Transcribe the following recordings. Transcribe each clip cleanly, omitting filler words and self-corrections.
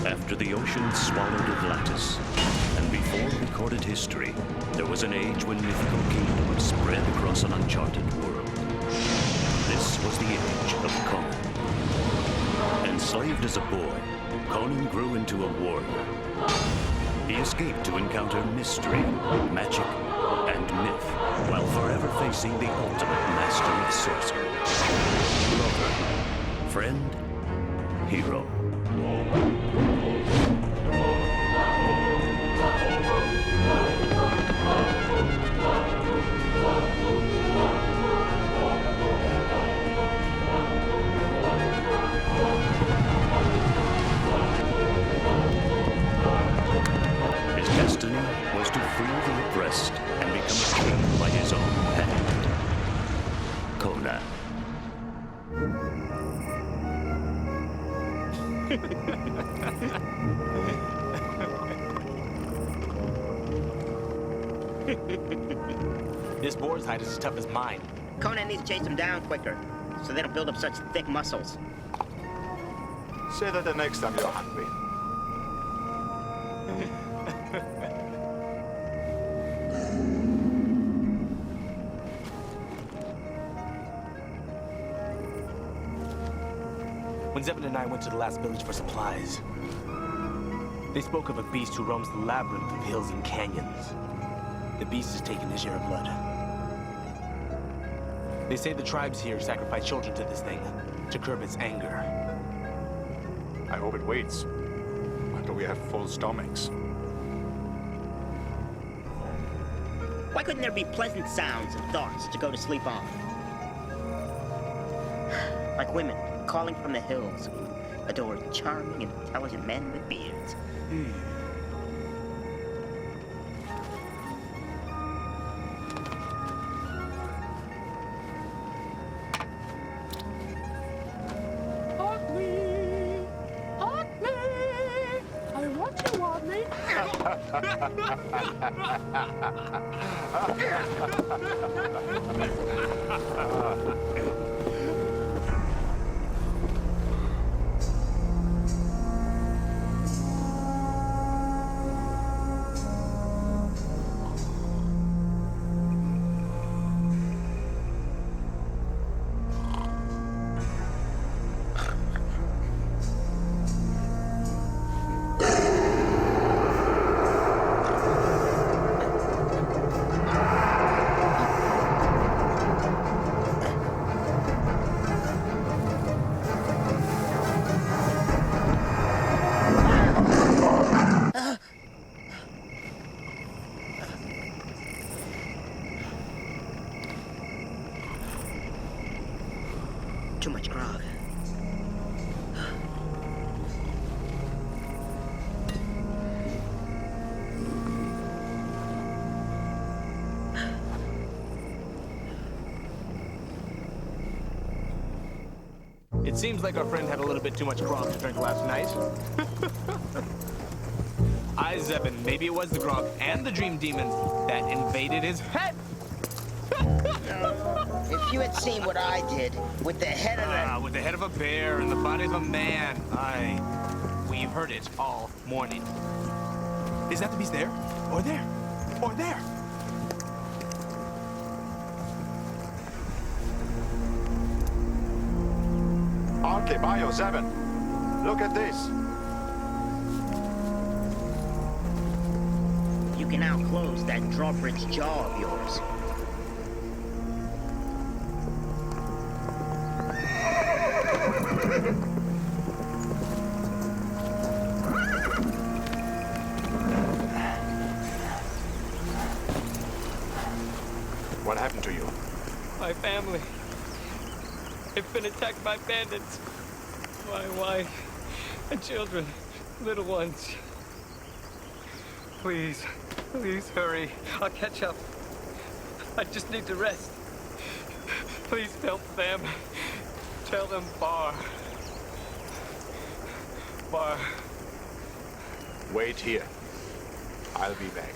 After the ocean swallowed Atlantis, and before recorded history, there was an age when mythical kingdoms spread across an uncharted world. This was the age of Conan. Enslaved as a boy, Conan grew into a warrior. He escaped to encounter mystery, magic, and myth, while forever facing the ultimate master of sorcery. Lover, friend, hero. His destiny was to free the oppressed and become a king by his own hand. Conan. This boar's hide is as tough as mine. Conan needs to chase them down quicker, so they don't build up such thick muscles. Say that the next time you're hungry. When Zzeben and I went to the last village for supplies, they spoke of a beast who roams the labyrinth of hills and canyons. The beast has taken his share of blood. They say the tribes here sacrifice children to this thing to curb its anger. I hope it waits until we have full stomachs. Why couldn't there be pleasant sounds and thoughts to go to sleep on? Like women calling from the hills who adore charming and intelligent men with beards. Too much grog. It seems like our friend had a little bit too much grog to drink last night. Zzeben, maybe it was the grog and the dream demons that invaded his head. If you had seen what I did with the head of With the head of a bear and the body of a man. We've heard it all morning. Is that the beast there? Or there? Or there? Okay, Bayu, Zzeben. Look at this. You can now close that drawbridge jaw of yours. What happened to you? My family. They've been attacked by bandits. My wife and children, little ones. Please, please hurry. I'll catch up. I just need to rest. Please help them. Tell them Barr. Barr. Wait here. I'll be back.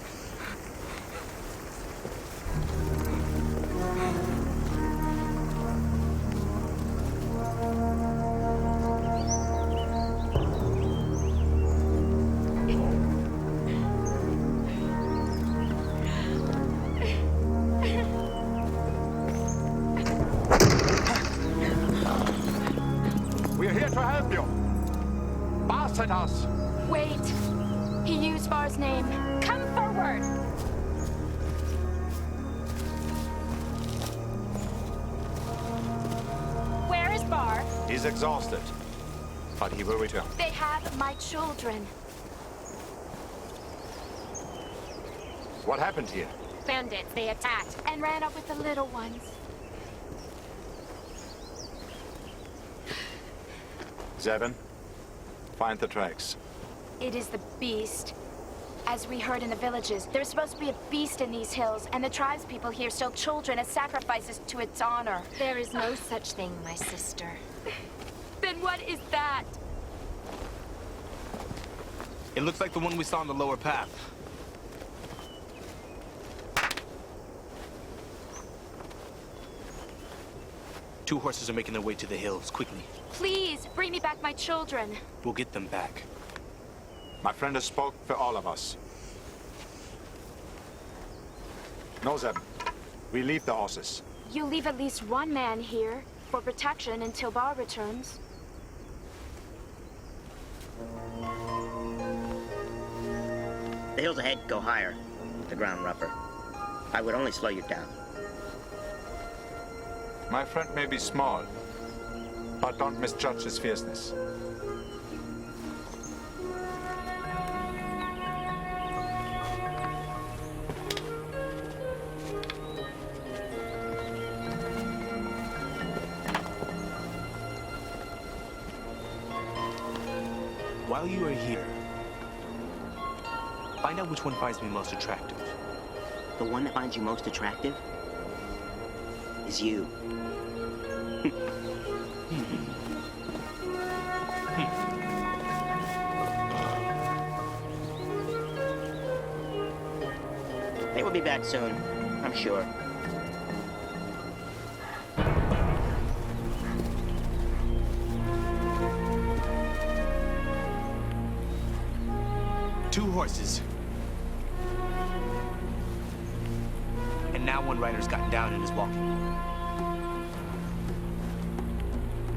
to help you. Barr sent us. Wait. He used Barr's name. Come forward. Where is Barr? He's exhausted, but he will return. They have my children. What happened here? Bandits, they attacked and ran up with the little ones. Zzeben, find the tracks. It is the beast. As we heard in the villages, there's supposed to be a beast in these hills, and the tribespeople here sell children as sacrifices to its honor. There is no such thing, my sister. Then what is that? It looks like the one we saw on the lower path. Two horses are making their way to the hills, quickly. Please, bring me back my children. We'll get them back. My friend has spoke for all of us. No, Zzeben. We leave the horses. You leave at least one man here for protection until Barr returns. The hills ahead go higher, the ground rougher. I would only slow you down. My friend may be small, but don't misjudge his fierceness. While you are here, find out which one finds me most attractive. The one that finds you most attractive is you. They will be back soon, I'm sure. Two horses. And now one rider's gotten down and is walking.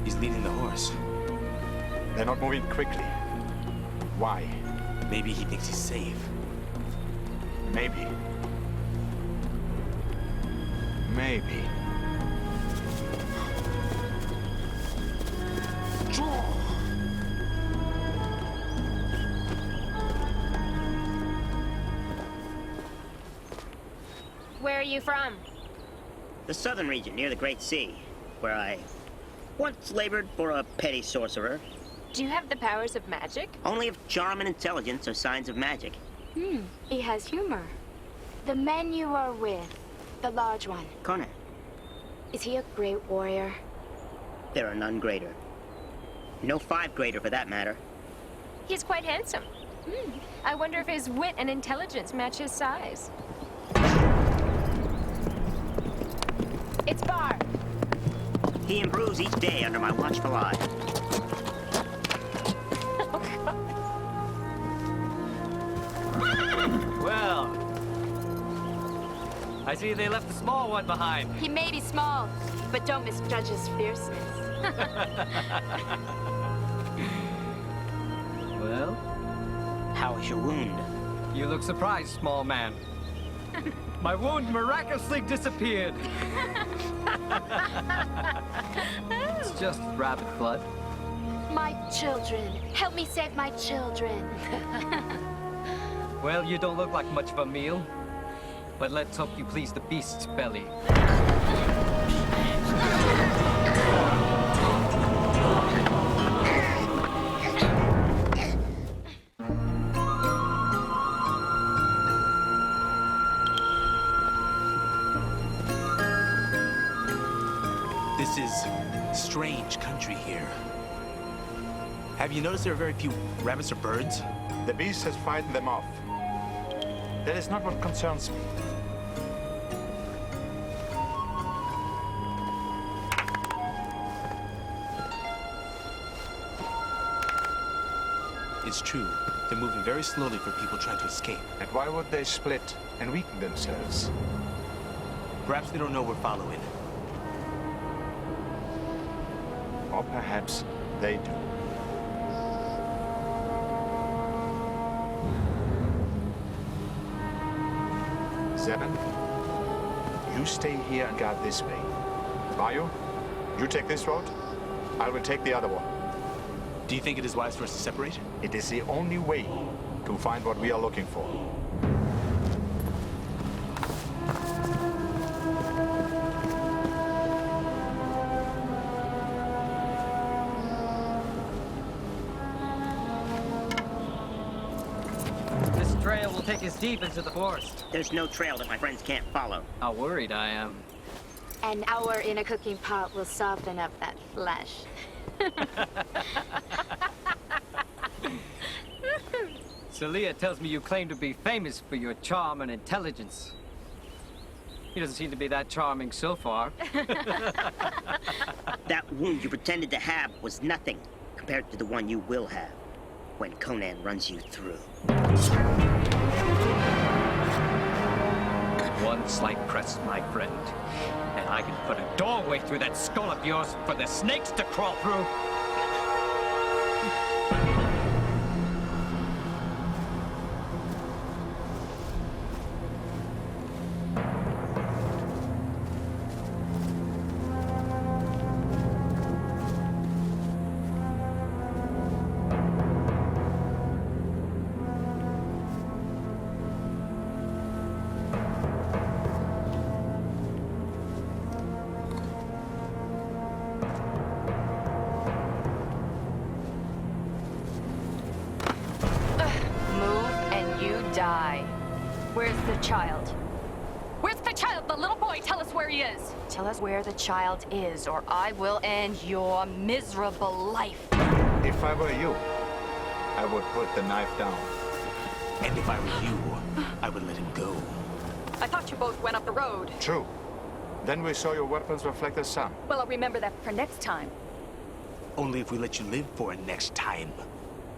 He's leading the horse. They're not moving quickly. Why? Maybe he thinks he's safe. Maybe. Maybe. Where are you from? The southern region, near the Great Sea, where I once labored for a petty sorcerer. Do you have the powers of magic? Only if charm and intelligence are signs of magic. He has humor. The men you are with, the large one, Conan, is he a great warrior? there are none greater. No five greater, for that matter. He's quite handsome. I wonder if his wit and intelligence match his size. It's Barr. He improves each day under my watchful eye. Well, I see they left the small one behind. He may be small, but don't misjudge his fierceness. Well, How is your wound? you look surprised, small man. My wound miraculously disappeared. It's just rabbit blood. My children. Help me save my children. Well, you don't look like much of a meal. But let's hope you please the beast's belly. This is strange country here. Have you noticed there are very few rabbits or birds? The beast has frightened them off. That is not what concerns me. It's true. They're moving very slowly for people trying to escape. And why would they split and weaken themselves? Perhaps they don't know we're following. Or perhaps they do. Zzeben, you stay here and guard this way. Bayu, you take this road. I will take the other one. Do you think it is wise for us to separate? It is the only way to find what we are looking for. This trail will take us deep into the forest. There's no trail that my friends can't follow. How worried I am. An hour in a cooking pot will soften up that flesh. Celia tells me you claim to be famous for your charm and intelligence. He doesn't seem to be that charming so far. That wound you pretended to have was nothing compared to the one you will have when Conan runs you through. One slight press, my friend, and I can put a doorway through that skull of yours for the snakes to crawl through. Die. Where's the child? Where's the child? The little boy, tell us where he is. Tell us where the child is, or I will end your miserable life. If I were you, I would put the knife down. And if I were you, I would let him go. I thought you both went up the road. True. Then we saw your weapons reflect the sun. Well, I'll remember that for next time. Only if we let you live for a next time.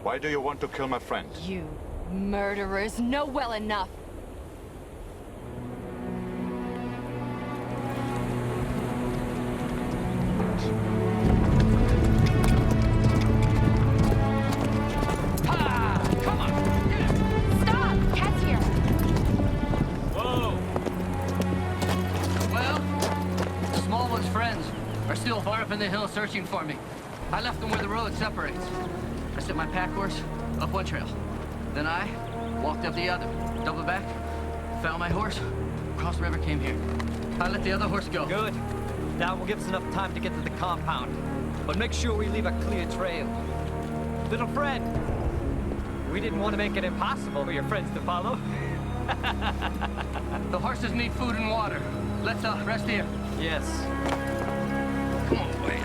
Why do you want to kill my friend? You murderers know well enough. Come on! Stop! Cat's here! Whoa! Well, the small one's friends are still far up in the hill searching for me. I left them where the road separates. I sent my pack horse up one trail. Then I walked up the other, doubled back, found my horse, crossed the river, came here. I let the other horse go. Good. That will give us enough time to get to the compound. But make sure we leave a clear trail. Little friend, we didn't want to make it impossible for your friends to follow. The horses need food and water. Let's rest here. Yes. Come on, boy.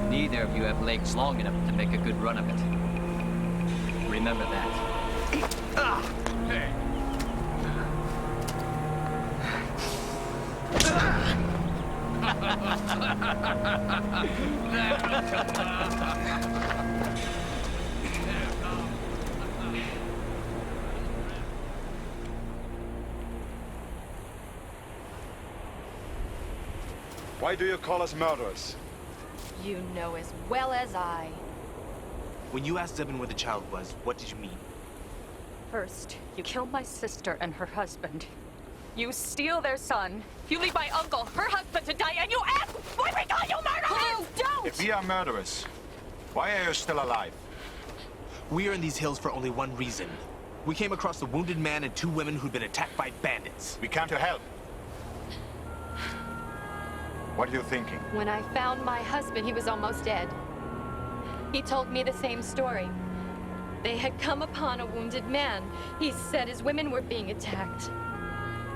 Neither of you have legs long enough to make a good run of it. Remember that. Why do you call us murderers? You know as well as I. When you asked Zzeben where the child was, what did you mean? First, you kill my sister and her husband. You steal their son. You leave my uncle, her husband, to die, and you ask why we call you murderers! Please don't! If we are murderers, why are you still alive? We are in these hills for only one reason. We came across a wounded man and 2 women who'd been attacked by bandits. We came to help. What are you thinking? When I found my husband, he was almost dead. He told me the same story. They had come upon a wounded man. He said his women were being attacked.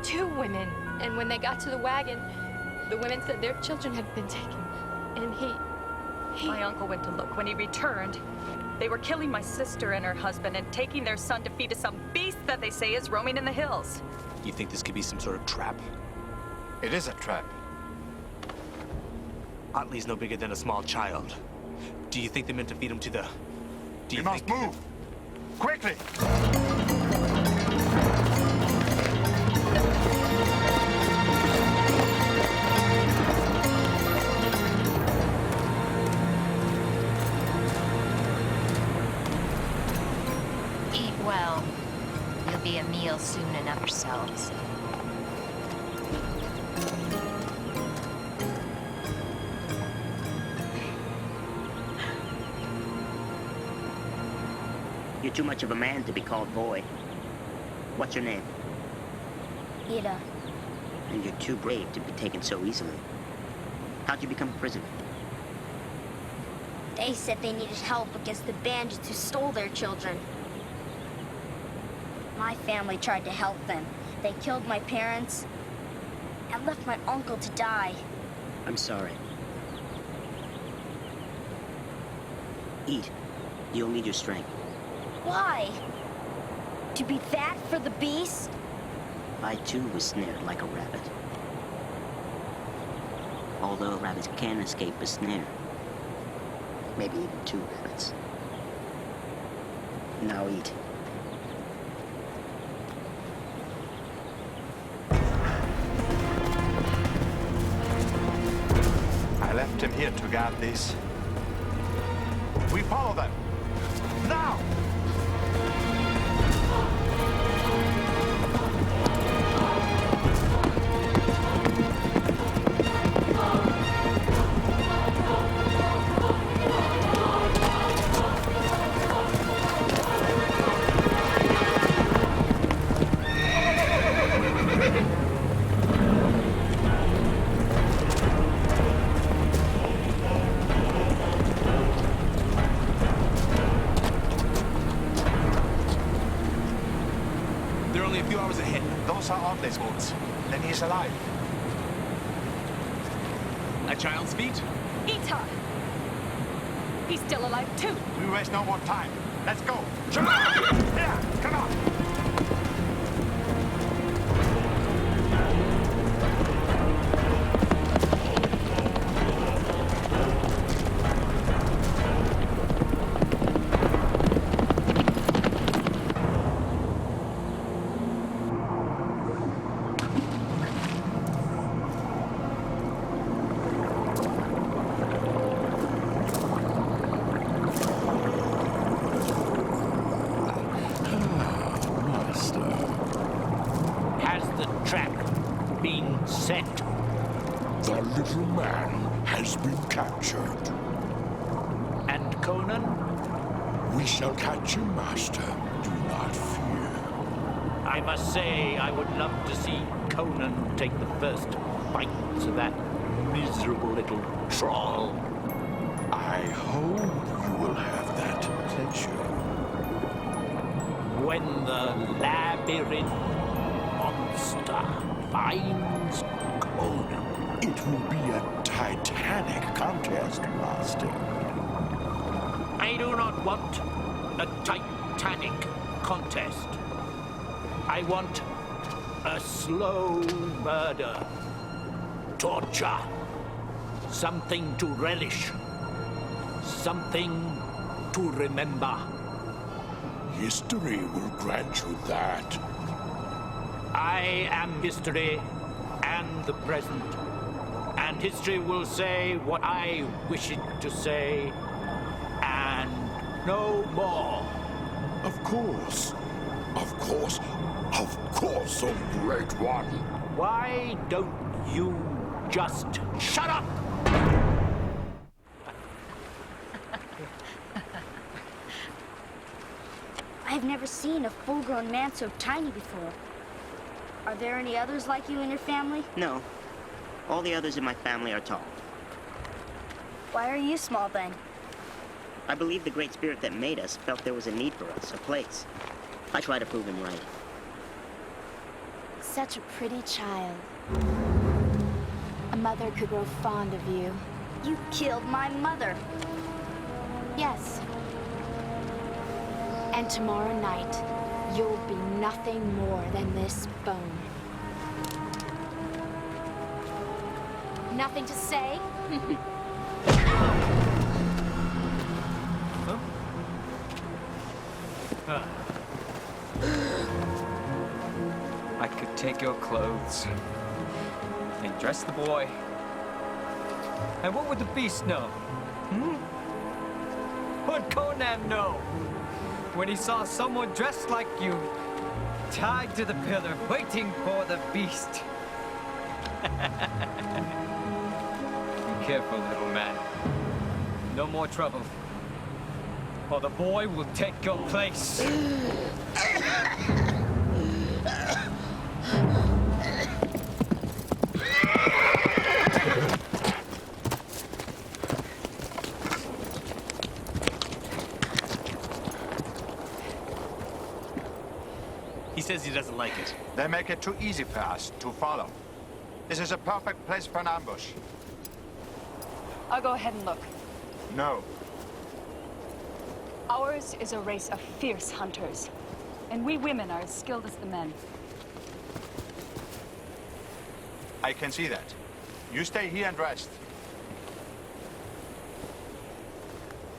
2 women. And when they got to the wagon, the women said their children had been taken. And My uncle went to look. When he returned, they were killing my sister and her husband and taking their son to feed to some beast that they say is roaming in the hills. You think this could be some sort of trap? It is a trap. Otley's no bigger than a small child. Do you think they meant to feed him to the... We must move! Quickly! Eat well. You'll be a meal soon enough yourselves. You're too much of a man to be called boy. What's your name? Ida. And you're too brave to be taken so easily. How'd you become a prisoner? They said they needed help against the bandits who stole their children. My family tried to help them. They killed my parents and left my uncle to die. I'm sorry. Eat. You'll need your strength. Why? To be fat for the beast? I too was snared like a rabbit. Although rabbits can escape a snare. Maybe even two rabbits. Now eat. I left him here to guard this. We follow them. Now! These wounds. Then he's alive. A child's feet? Ita! He's still alive too. We waste no more time. Let's go. Yeah, come on. The little man has been captured. And Conan? We shall catch him, Master. Do not fear. I must say, I would love to see Conan take the first bites of that miserable little troll. I hope you will have that pleasure. When the Labyrinth monster finds Conan. It will be a titanic contest, Master. I do not want a titanic contest. I want a slow murder. Torture. Something to relish. Something to remember. History will grant you that. I am history and the present. And history will say what I wish it to say, and no more. Of course. Of course. Of course, oh great one. Why don't you just shut up? I've never seen a full-grown man so tiny before. Are there any others like you in your family? No. All the others in my family are tall. Why are you small then? I believe the Great Spirit that made us felt there was a need for us, a place. I try to prove him right. Such a pretty child. A mother could grow fond of you. You killed my mother. Yes. And tomorrow night, you'll be nothing more than this bone. Nothing to say? I could take your clothes and dress the boy. And what would the beast know? What'd Conan know when he saw someone dressed like you, tied to the pillar, waiting for the beast? Be careful, little man. No more trouble, or the boy will take your place. He says he doesn't like it. They make it too easy for us to follow. This is a perfect place for an ambush. I'll go ahead and look. No. Ours is a race of fierce hunters, and we women are as skilled as the men. I can see that. You stay here and rest.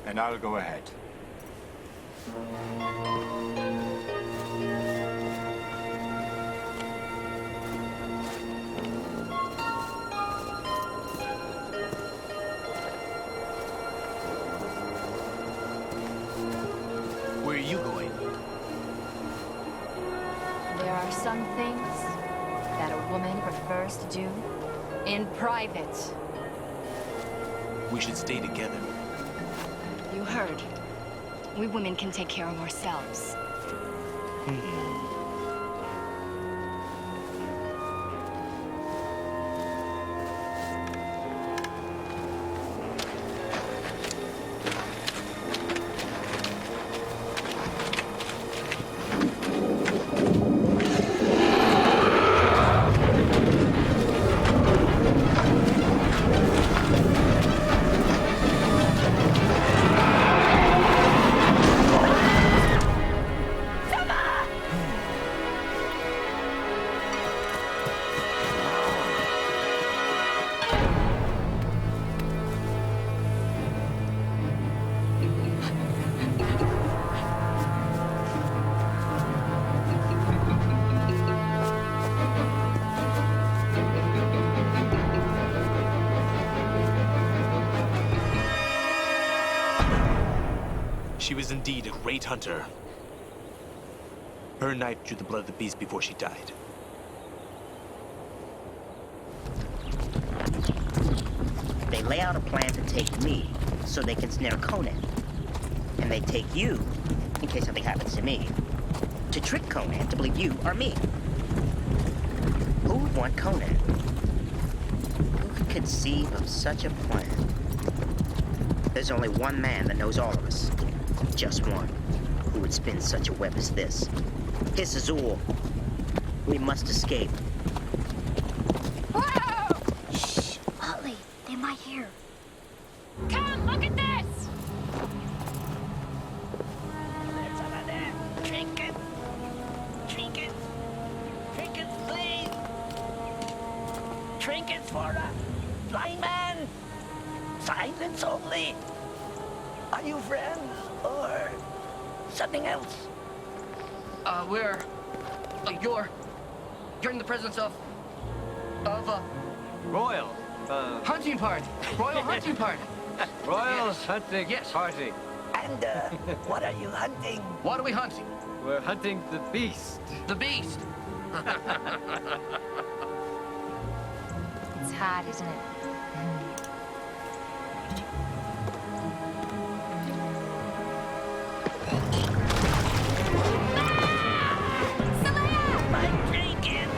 And I'll go ahead. Where are you going? There are some things that a woman prefers to do in private. We should stay together. You heard. We women can take care of ourselves. She was indeed a great hunter. Her knife drew the blood of the beast before she died. They lay out a plan to take me so they can snare Conan. And they take you, in case something happens to me, to trick Conan to believe you are me. Who would want Conan? Who could conceive of such a plan? There's only one man that knows all of us. Just one. Who would spin such a web as this? This is all. We must escape. Whoa! Shh! Ollie, they might hear. Come, look at this! There's some of them. Trinkets! Trinkets! Trinkets, please! Trinkets for a blind man! Silence only! Are you friends or something else? You're in the presence of Royal. hunting party. Royal hunting party. Royal Yes. hunting Yes. party. And, what are you hunting? What are we hunting? We're hunting the beast. The beast. It's hot, isn't it? My trinket!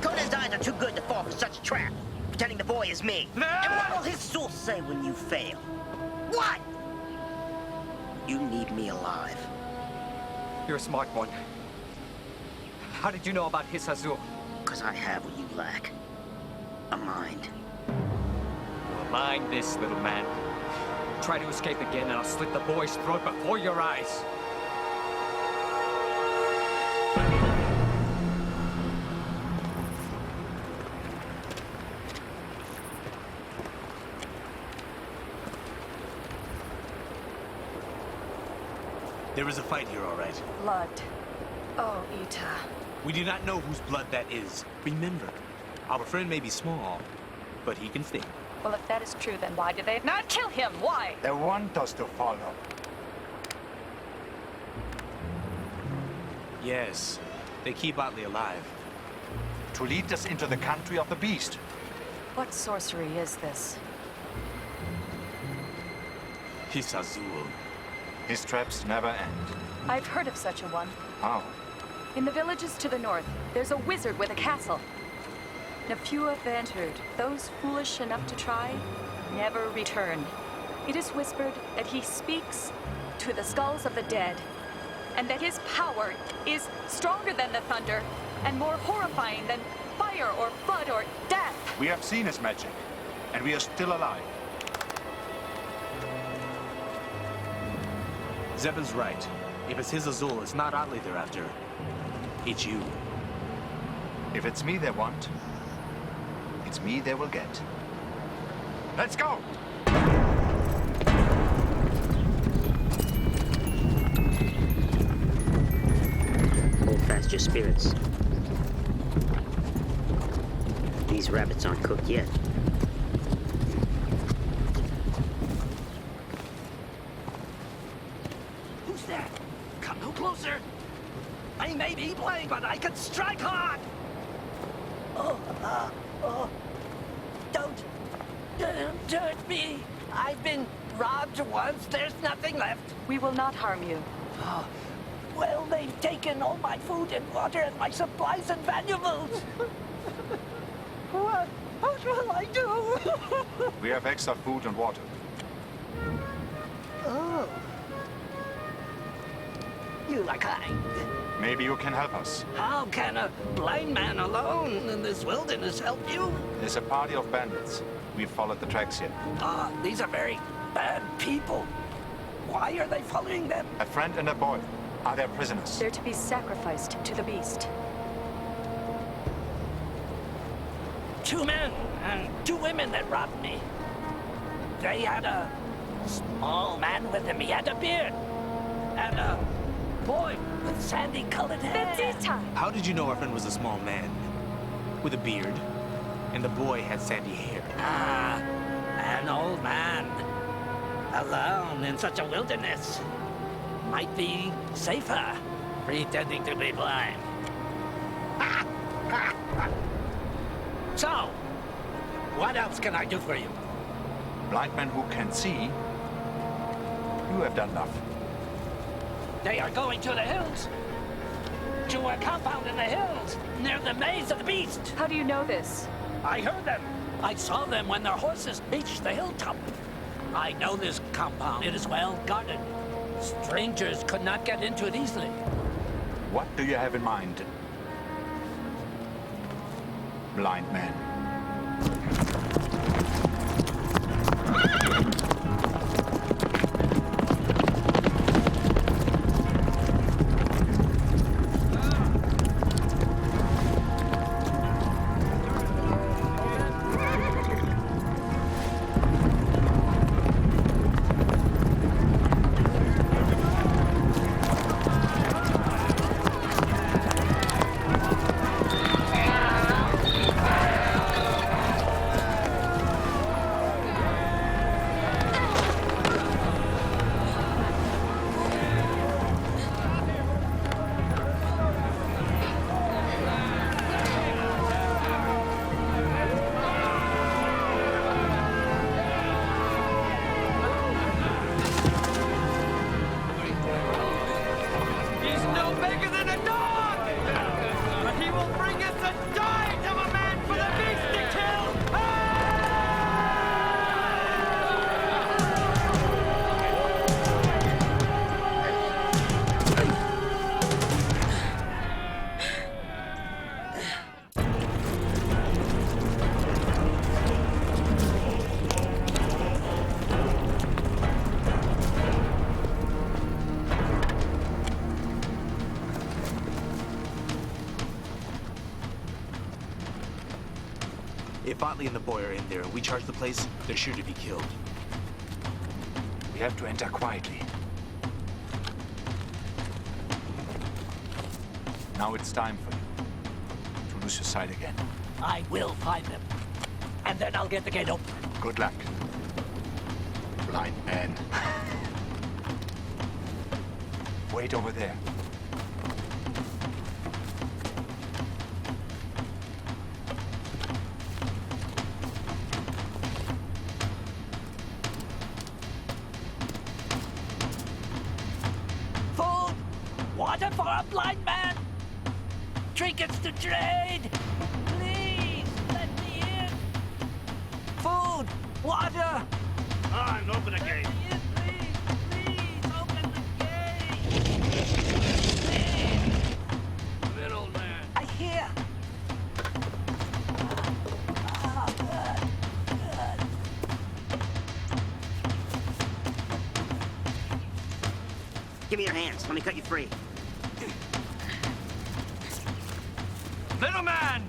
Conan's eyes are too good to fall for such a trap, pretending the boy is me. And what will his soul say when you fail? What? You need me alive. You're a smart one. How did you know about his Azul? Because I have what you lack. A mind. Mind this, little man. Try to escape again and I'll slit the boy's throat before your eyes. There is a fight here, all right. Blood. Oh, Ita. We do not know whose blood that is. Remember, our friend may be small, but he can sting. Well, if that is true, then why did they not kill him? Why? They want us to follow. Yes, they keep Otley alive. To lead us into the country of the beast. What sorcery is this? His Azul. His traps never end. I've heard of such a one. How? In the villages to the north, there's a wizard with a castle. And a few have entered. Those foolish enough to try never return. It is whispered that he speaks to the skulls of the dead, and that his power is stronger than the thunder and more horrifying than fire or flood or death. We have seen his magic, and we are still alive. Zzeben's right. If it's his Azul, it's not Otley they're after. It's you. If it's me they want, it's me they will get. Let's go! Hold fast your spirits. These rabbits aren't cooked yet. Who's that? Come no closer. I may be playing, but I can strike hard. Don't hurt me. I've been robbed once. There's nothing left. We will not harm you. Oh, well, they've taken all my food and water and my supplies and valuables. What will I do? We have extra food and water. Oh. You are kind. Maybe you can help us. How can a blind man alone in this wilderness help you? There's a party of bandits. We've followed the tracks here. These are very bad people. Why are they following them? A friend and a boy. Are they prisoners? They're to be sacrificed to the beast. 2 men and 2 women that robbed me. They had a small man with them. He had a beard. And a boy with sandy-colored hair. How did you know our friend was a small man? With a beard. And the boy had sandy hair. An old man. Alone in such a wilderness. Might be safer, pretending to be blind. So, what else can I do for you? Blind men who can see. You have done enough. They are going to the hills. To a compound in the hills, near the maze of the beast. How do you know this? I heard them. I saw them when their horses reached the hilltop. I know this compound. It is well guarded. Strangers could not get into it easily. What do you have in mind? Blind man. If Otley and the boy are in there and we charge the place, they're sure to be killed. We have to enter quietly. Now it's time for you to lose your sight again. I will find them. And then I'll get the gate open. Good luck, blind man. Wait over there. Food! Water for a blind man! Trinkets to trade! Please, let me in! Food! Water! On, open the gate. Please, open the gate! Little man. I hear! Give me your hands. Let me cut you free. Little man!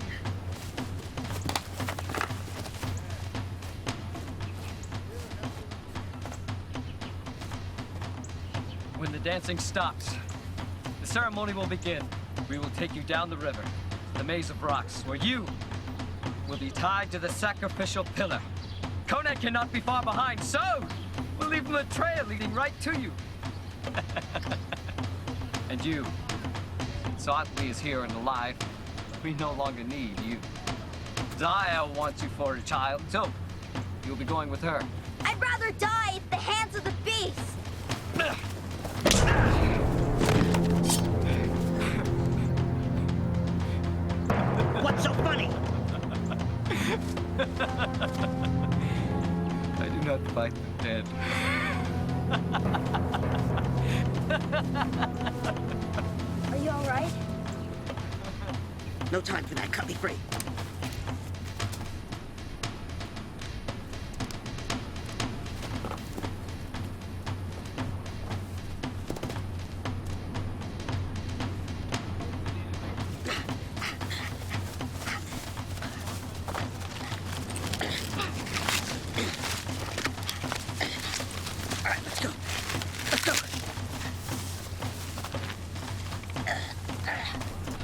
When the dancing stops, the ceremony will begin. We will take you down the river, the maze of rocks, where you will be tied to the sacrificial pillar. Conan cannot be far behind, so we'll leave him a trail leading right to you. And you, since Otley is here and alive, we no longer need you. Zaya wants you for a child, so you'll be going with her. I'd rather die at the hands of the beast. What's so funny? I do not fight the dead. Are you all right? No time for that. Cut me free. All right, let's go. Let's go.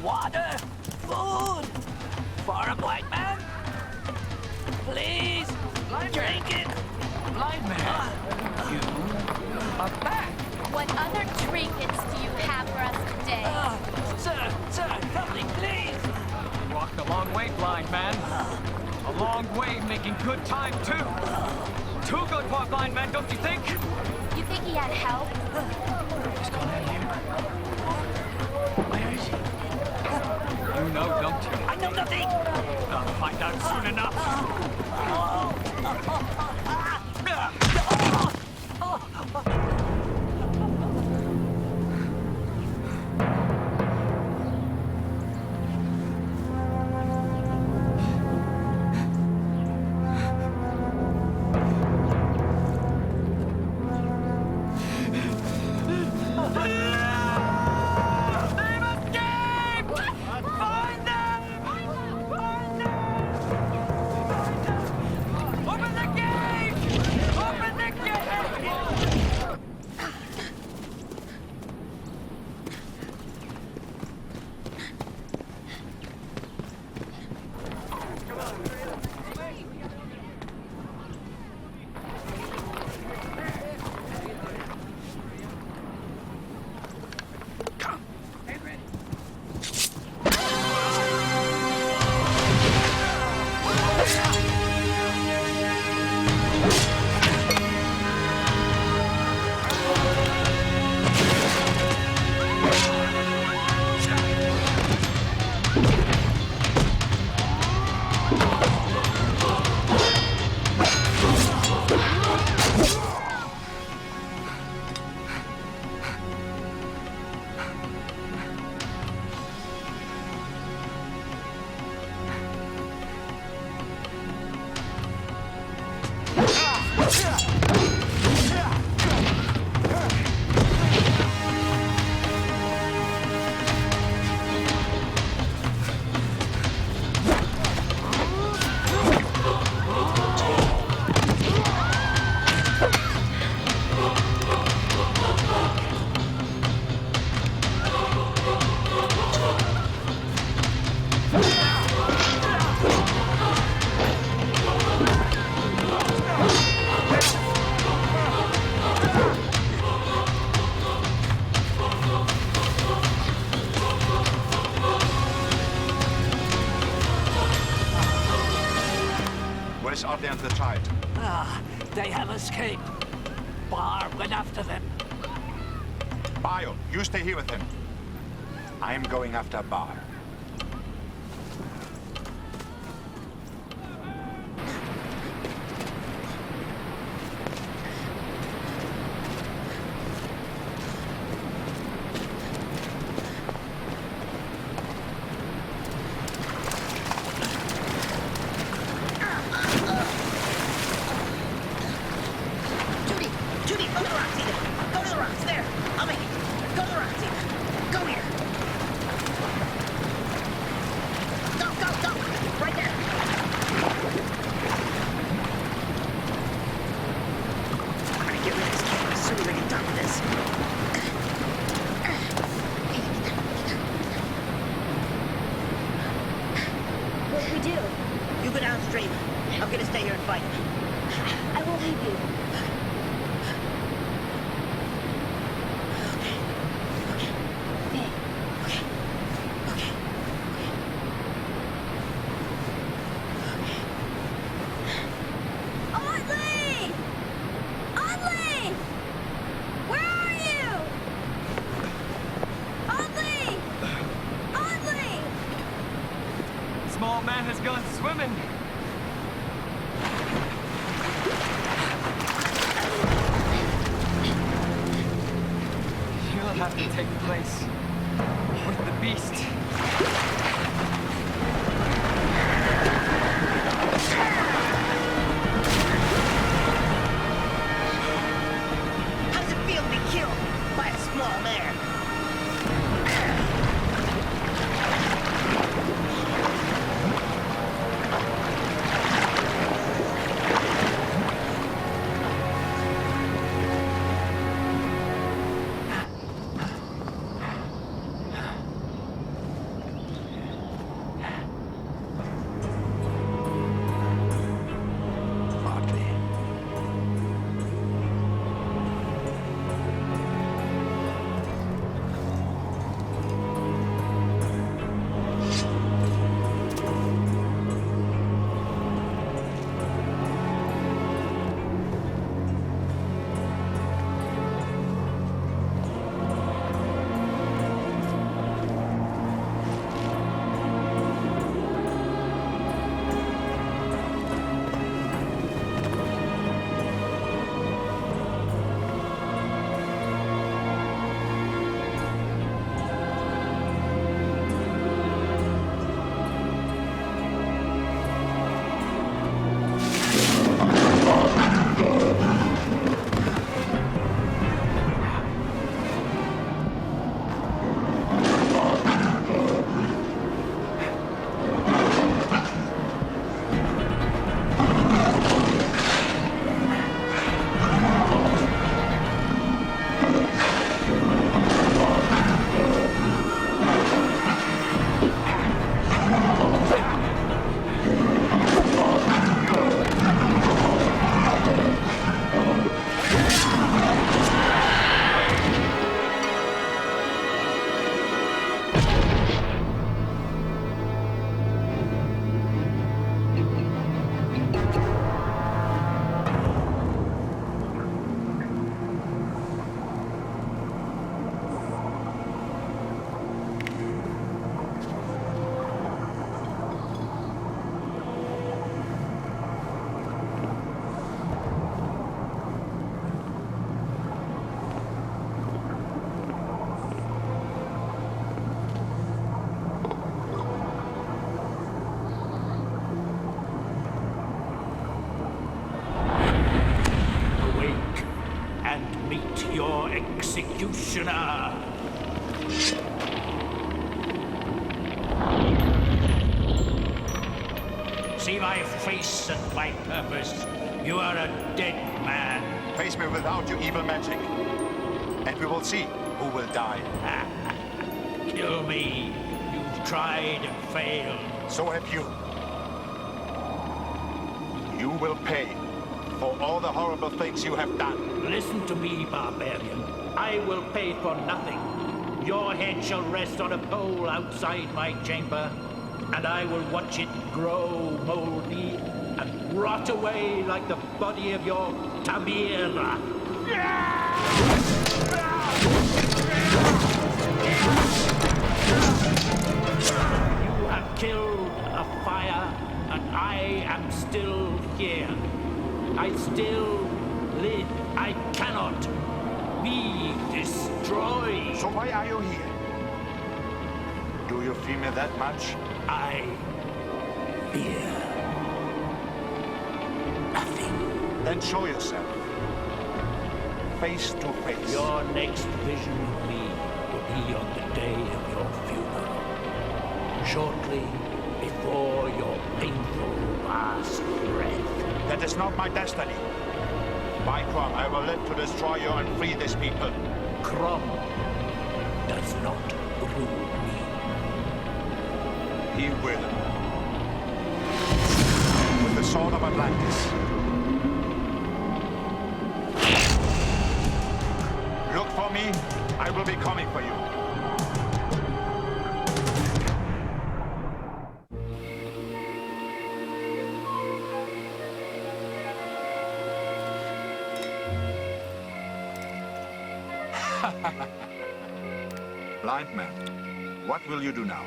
Water! Food! For a blind man? Please! Drink it! Blind man, you are back. What other trinkets do you have for us today? Sir, help me, please! You walked a long way, blind man. A long way making good time, too. Too good for a blind man, don't you think? You think he had help? Is Conan here? Where is he? You know, don't you? I know nothing! I'll find out soon enough. boys out there in the tide? They have escaped. Barr went after them. Bayu, you stay here with him. I'm going after Barr. executioner! See my face and my purpose. You are a dead man. Face me without your evil magic, and we will see who will die. Kill me. You've tried and failed. So have you. You will pay for all the horrible things you have done. Listen to me, barbarian. I will pay for nothing. Your head shall rest on a pole outside my chamber, and I will watch it grow moldy and rot away like the body of your Tamira. You have killed a fire, and I am still here. I still live. I cannot be destroyed. So why are you here? Do you fear me that much? I fear nothing. Then show yourself. Face to face. Your next vision of me will be on the day of your funeral. Shortly before your painful last breath. That is not my destiny. By Crom, I will live to destroy you and free this people. Crom does not rule me. He will. With the sword of Atlantis. Look for me. I will be coming for you. Blind man, what will you do now?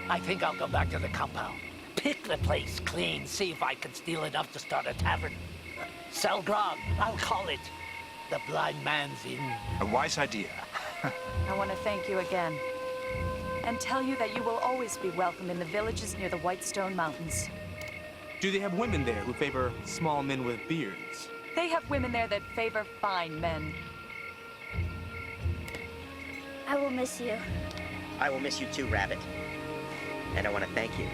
I think I'll go back to the compound. Pick the place clean, see if I can steal enough to start a tavern. Sell grog, I'll call it the Blind Man's Inn. A wise idea. I want to thank you again. And tell you that you will always be welcome in the villages near the Whitestone Mountains. Do they have women there who favor small men with beards? They have women there that favor fine men. I will miss you. I will miss you too, Rabbit. And I want to thank you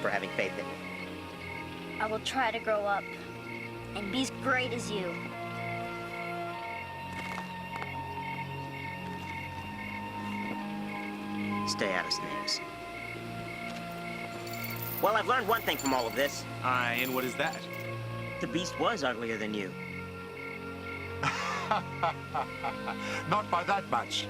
for having faith in me. I will try to grow up and be as great as you. Stay out of snares. Well, I've learned one thing from all of this. Aye, and what is that? The beast was uglier than you. Not by that much.